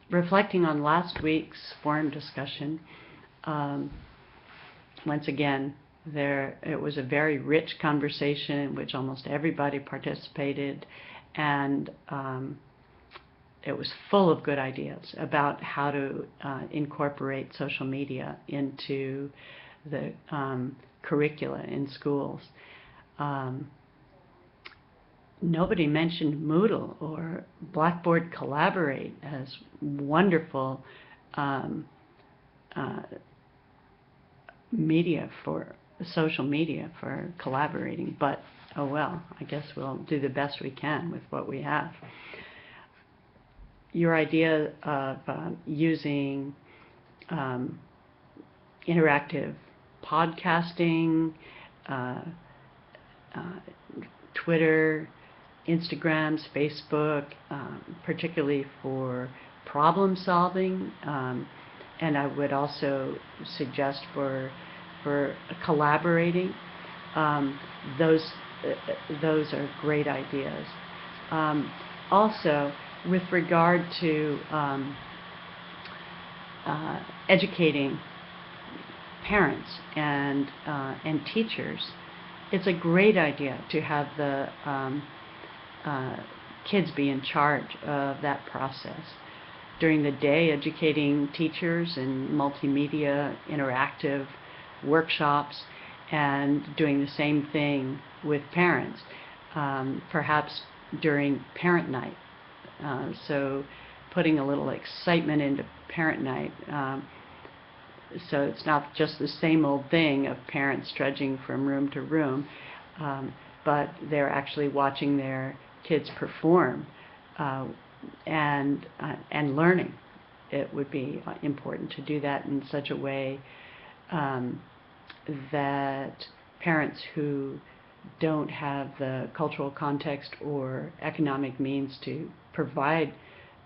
reflecting on last week's forum discussion, once again, it was a very rich conversation in which almost everybody participated, and it was full of good ideas about how to incorporate social media into the curricula in schools. Nobody mentioned Moodle or Blackboard Collaborate as wonderful social media for collaborating, but oh well, I guess we'll do the best we can with what we have. Your idea of using interactive podcasting, Twitter, Instagrams, Facebook, particularly for problem solving, and I would also suggest for collaborating. Those are great ideas. Also, with regard to educating parents and teachers, it's a great idea to have the kids be in charge of that process. During the day, educating teachers in multimedia, interactive workshops, and doing the same thing with parents, perhaps during parent night. So putting a little excitement into parent night, so it's not just the same old thing of parents trudging from room to room, but they're actually watching their kids perform and learning. It would be important to do that in such a way that parents who don't have the cultural context or economic means to provide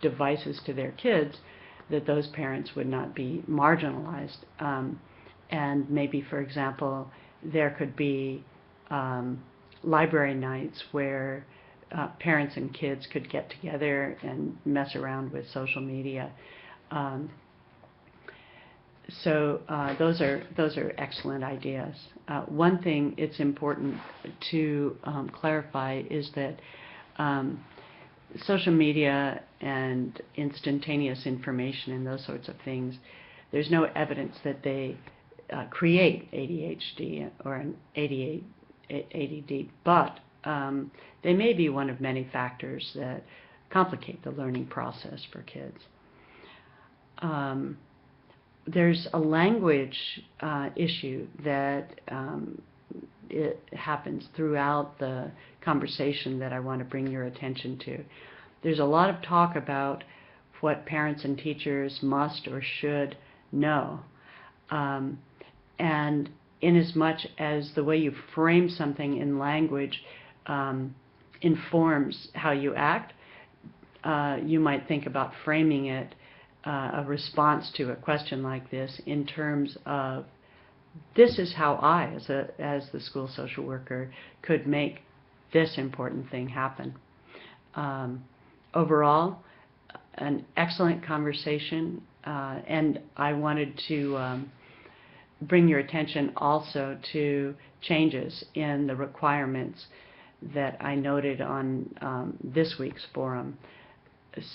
devices to their kids, that those parents would not be marginalized. And maybe, for example, there could be library nights where parents and kids could get together and mess around with social media. So those are excellent ideas. One thing it's important to clarify is that social media and instantaneous information and those sorts of things, there's no evidence that they create ADHD or an ADD, but they may be one of many factors that complicate the learning process for kids. There's a language issue that it happens throughout the conversation that I want to bring your attention to. There's a lot of talk about what parents and teachers must or should know. And inasmuch as the way you frame something in language informs how you act, you might think about framing it, a response to a question like this, in terms of, this is how I, as the school social worker, could make this important thing happen. Overall, an excellent conversation, and I wanted to bring your attention also to changes in the requirements that I noted on this week's forum.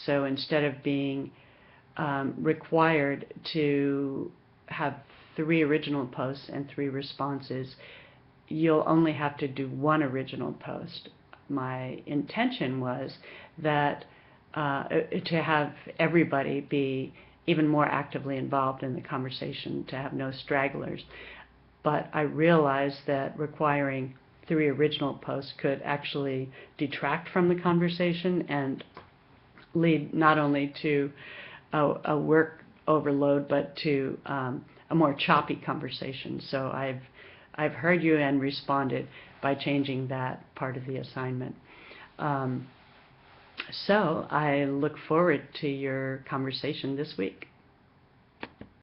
So instead of being required to have 3 original posts and 3 responses, you'll only have to do 1 original post. My intention was that to have everybody be even more actively involved in the conversation, to have no stragglers. But I realized that requiring 3 original posts could actually detract from the conversation and lead not only to a work overload, but to a more choppy conversation. So I've heard you and responded by changing that part of the assignment. So I look forward to your conversation this week.